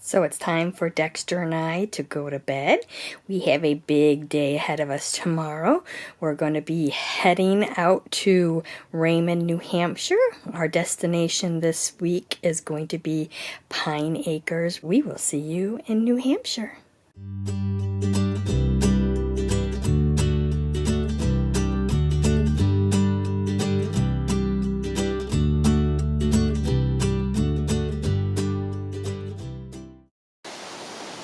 So it's time for Dexter and I to go to bed. We have a big day ahead of us tomorrow. We're going to be heading out to Raymond, New Hampshire. Our destination this week is going to be Pine Acres. We will see you in New Hampshire.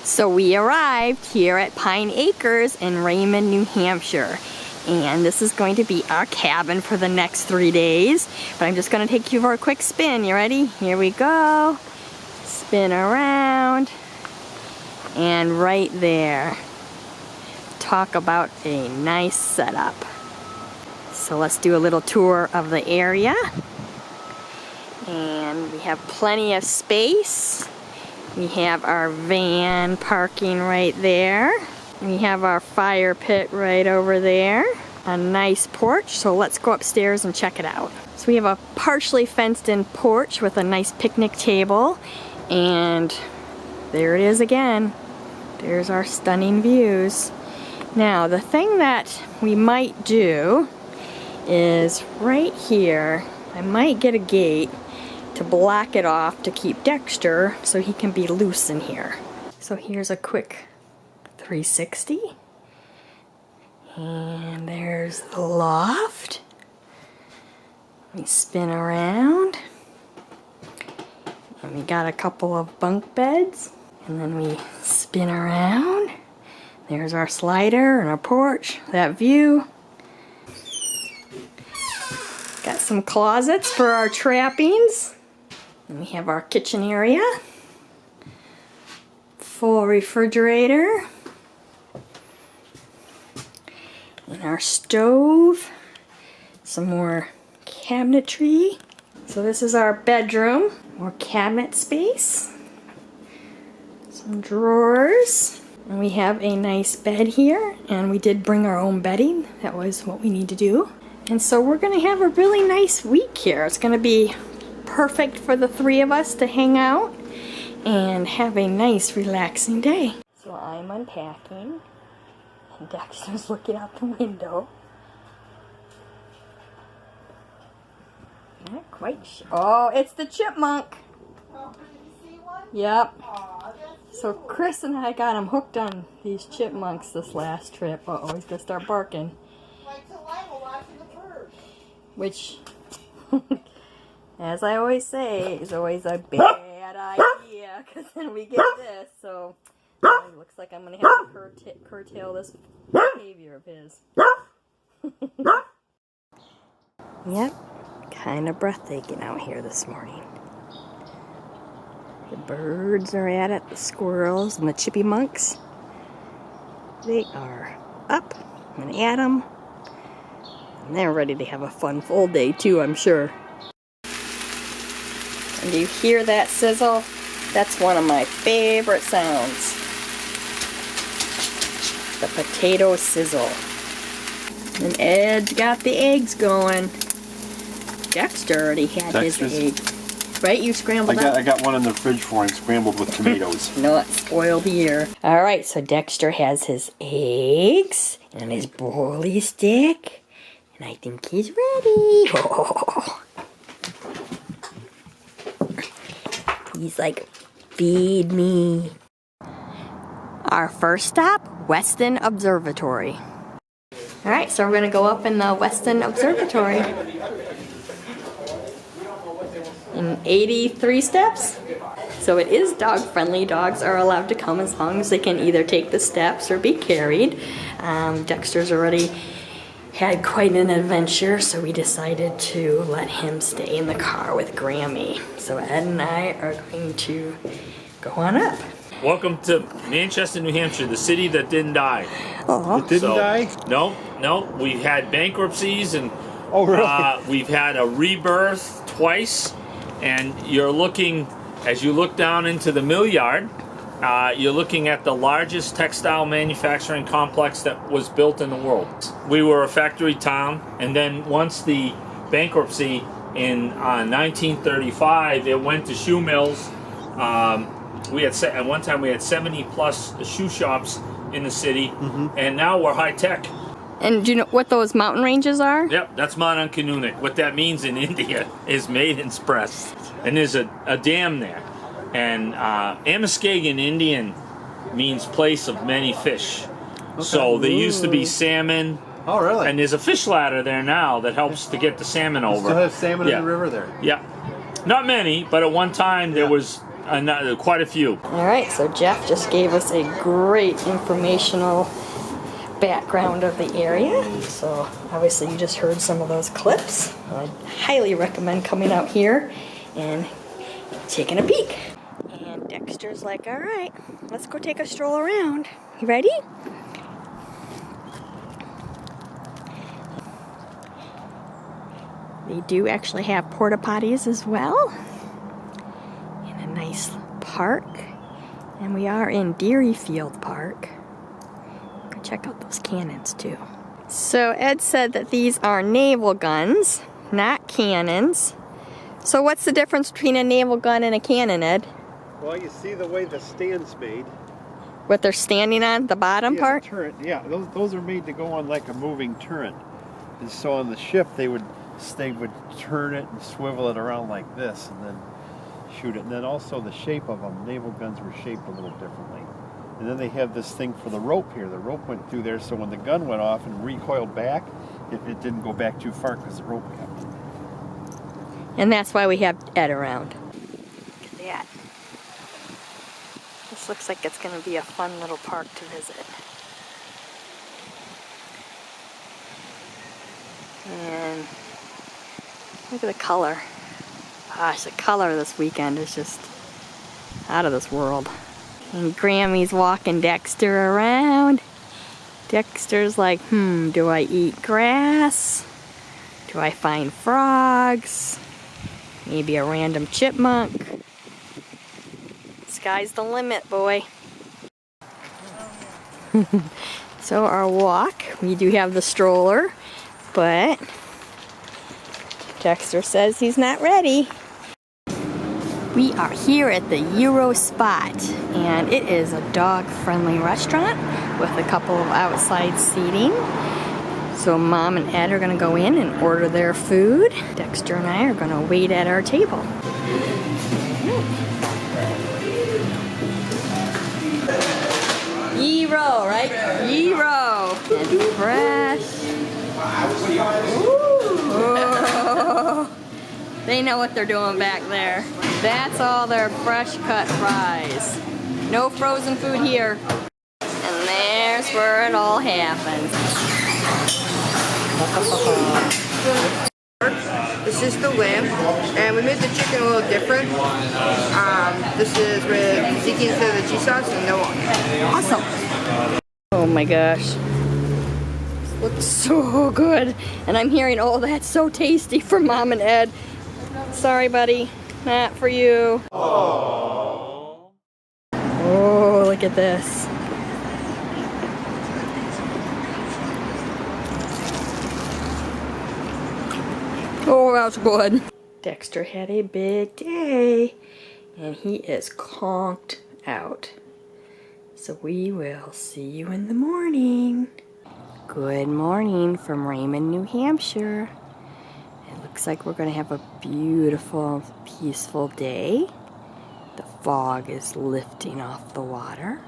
So we arrived here at Pine Acres in Raymond, New Hampshire. And this is going to be our cabin for the next 3 days. But I'm just going to take you for a quick spin. You ready? Here we go. Spin around. And right there. Talk about a nice setup. So let's do a little tour of the area. And we have plenty of space. We have our van parking right there. We have our fire pit right over there. A nice porch, so let's go upstairs and check it out. So we have a partially fenced in porch with a nice picnic table. And there it is again. There's our stunning views. Now, the thing that we might do is right here, I might get a gate to block it off to keep Dexter so he can be loose in here. So here's a quick 360. And there's the loft. We spin around. And we got a couple of bunk beds. And then we spin around. There's our slider and our porch, that view. Got some closets for our trappings. And we have our kitchen area, full refrigerator, and our stove, some more cabinetry. So this is our bedroom, more cabinet space, some drawers, and we have a nice bed here, and we did bring our own bedding. That was what we need to do. And so we're gonna have a really nice week here. It's gonna be perfect for the three of us to hang out and have a nice relaxing day. So I'm unpacking and Dexter's looking out the window. Not quite sure. Oh, it's the chipmunk. Oh, did you see one? Yep. Aw, So Chris and I got him hooked on these chipmunks this last trip. Uh-oh, he's gonna start barking. like Delilah watching the birds. Which as I always say, is always a bad idea, because then we get this, so it looks like I'm going to have to curtail this behavior of his. Yep, kind of breathtaking out here this morning. The birds are at it, the squirrels and the chipmunks. They are up and at 'em, and they're ready to have a fun full day too, I'm sure. And do you hear that sizzle? That's one of my favorite sounds. The potato sizzle. And Ed's got the eggs going. Dexter already had his egg. Right? You scrambled I got one in the fridge for him, scrambled with tomatoes. Not spoiled here. Alright, so Dexter has his eggs and his bully stick. And I think he's ready. Oh. He's like, feed me. Our first stop, Weston Observatory. Alright, so we're going to go up in the Weston Observatory. In 83 steps. So it is dog friendly. Dogs are allowed to come as long as they can either take the steps or be carried. Dexter's already had quite an adventure, so we decided to let him stay in the car with Grammy. So Ed and I are going to go on up. Welcome to Manchester, New Hampshire, the city that didn't die. Oh, It didn't die? No. We've had bankruptcies and Oh, really? we've had a rebirth twice. And you're looking, as you look down into the mill yard, you're looking at the largest textile manufacturing complex that was built in the world. We were a factory town, and then once the bankruptcy in 1935, it went to shoe mills. at one time we had 70 plus shoe shops in the city, and now we're high tech. And do you know what those mountain ranges are? Yep, that's Mount Unkanunic. What that means in India is made and expressed. And there's a dam there. And Amoskegon Indian means place of many fish. Okay. So there used to be salmon. Oh, really? And there's a fish ladder there now that helps to get the salmon over. Still have salmon in the river there? Yeah. Not many, but at one time there was quite a few. All right, so Jeff just gave us a great informational background of the area. So obviously you just heard some of those clips. I highly recommend coming out here and taking a peek. And Dexter's like, all right, let's go take a stroll around. You ready? They do actually have porta potties as well in a nice park. And we are in Deeryfield Park. Go check out those cannons too. So Ed said that these are naval guns, not cannons. So what's the difference between a naval gun and a cannon, Ed? Well, you see the way the stand's made. What they're standing on, the bottom part? The turret, yeah. Those are made to go on like a moving turret. And so on the ship, they would turn it and swivel it around like this and then shoot it. And then also the shape of them, naval guns were shaped a little differently. And then they have this thing for the rope here. The rope went through there, so when the gun went off and recoiled back, it didn't go back too far because the rope kept it. And that's why we have Ed around. Look at that. This looks like it's going to be a fun little park to visit. And look at the color. Gosh, the color this weekend is just out of this world. And Grammy's walking Dexter around. Dexter's like, do I eat grass? Do I find frogs? Maybe a random chipmunk? Sky's the limit, boy. So our walk, we do have the stroller, but Dexter says he's not ready. We are here at the Euro Spot, and it is a dog-friendly restaurant with a couple of outside seating. So Mom and Ed are going to go in and order their food. Dexter and I are going to wait at our table. Euro, right? Euro. And fresh. Ooh. They know what they're doing back there. That's all their fresh cut fries. No frozen food here. And there's where it all happens. This is the lamb, and we made the chicken a little different. This is with tzatziki instead of the cheese sauce and no onion. Awesome. Oh my gosh. This looks so good. And I'm hearing, oh, that's so tasty from Mom and Ed. Sorry, buddy. Not for you. Aww. Oh, look at this. Oh, that's good. Dexter had a big day, and he is conked out. So we will see you in the morning. Good morning from Raymond, New Hampshire. It looks like we're going to have a beautiful, peaceful day. The fog is lifting off the water.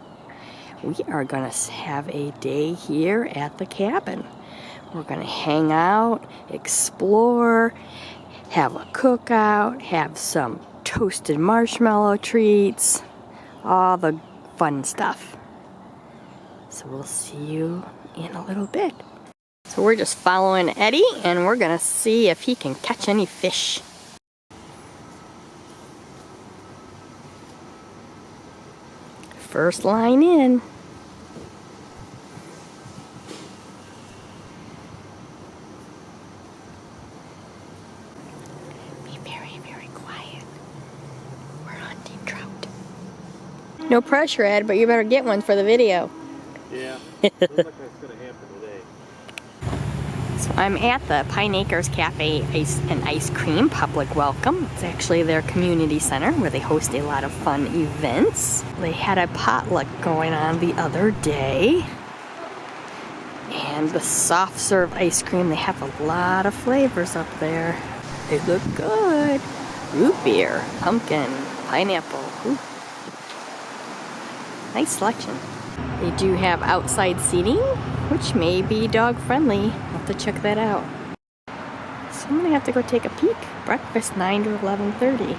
We are going to have a day here at the cabin. We're going to hang out, explore, have a cookout, have some toasted marshmallow treats, all the fun stuff. So we'll see you in a little bit. So we're just following Eddie, and we're going to see if he can catch any fish. First line in. No pressure, Ed, but you better get one for the video. Yeah, looks like that's going to happen today. I'm at the Pine Acres Cafe Ice and Ice Cream Public Welcome. It's actually their community center where they host a lot of fun events. They had a potluck going on the other day. And the soft serve ice cream, they have a lot of flavors up there. They look good. Root beer, pumpkin, pineapple. Ooh. Nice selection. They do have outside seating, which may be dog friendly. I'll have to check that out. So I'm gonna have to go take a peek. Breakfast 9 to 11:30.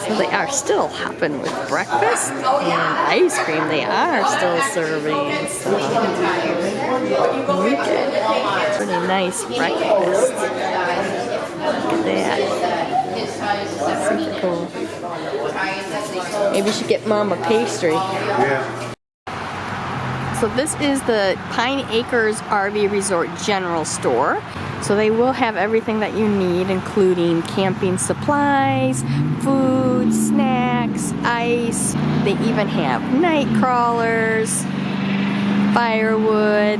So they are still hopping with breakfast and ice cream. They are still serving. So okay. Pretty nice breakfast. Look at that. Super cool. Maybe you should get Mom a pastry. Yeah. So this is the Pine Acres RV Resort General Store. So they will have everything that you need, including camping supplies, food, snacks, ice. They even have night crawlers, firewood,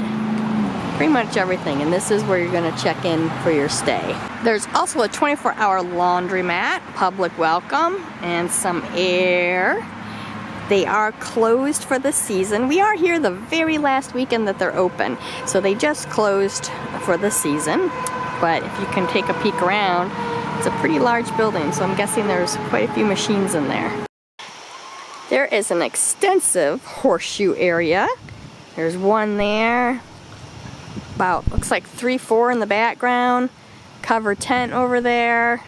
pretty much everything. And this is where you're gonna check in for your stay. There's also a 24-hour laundromat, public welcome, and some air. They are closed for the season. We are here the very last weekend that they're open. So they just closed for the season. But if you can take a peek around, it's a pretty large building. So I'm guessing there's quite a few machines in there. There is an extensive horseshoe area. There's one there. About, looks like 3-4 in the background. Covered tent over there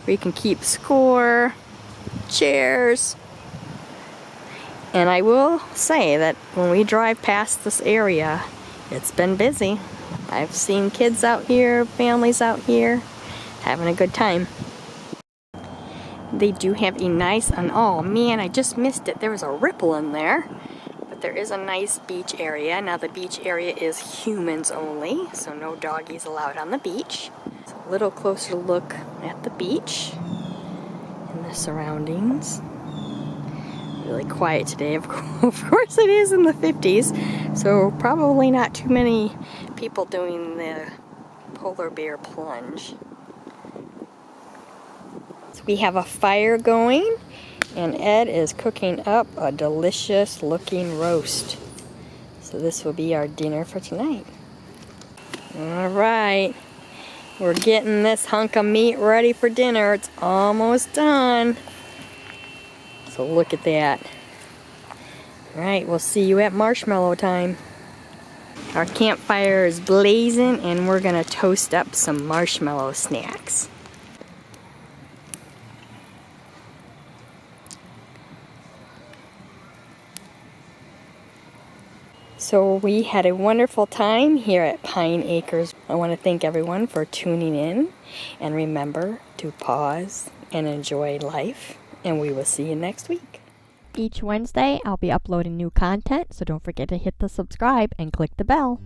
where you can keep score. Chairs. And I will say that when we drive past this area, it's been busy. I've seen kids out here, families out here, having a good time. They do have a nice, and oh man, I just missed it. There was a ripple in there. But there is a nice beach area. Now the beach area is humans only, so no doggies allowed on the beach. So a little closer look at the beach and the surroundings. Really quiet today. Of course it is in the 50s, so probably not too many people doing the polar bear plunge. So we have a fire going, and Ed is cooking up a delicious looking roast. So this will be our dinner for tonight. All right, we're getting this hunk of meat ready for dinner. It's almost done. So look at that. All right, we'll see you at marshmallow time. Our campfire is blazing and we're gonna toast up some marshmallow snacks. So we had a wonderful time here at Pine Acres. I want to thank everyone for tuning in, and remember to pause and enjoy life. And we will see you next week. Each Wednesday, I'll be uploading new content, so don't forget to hit the subscribe and click the bell.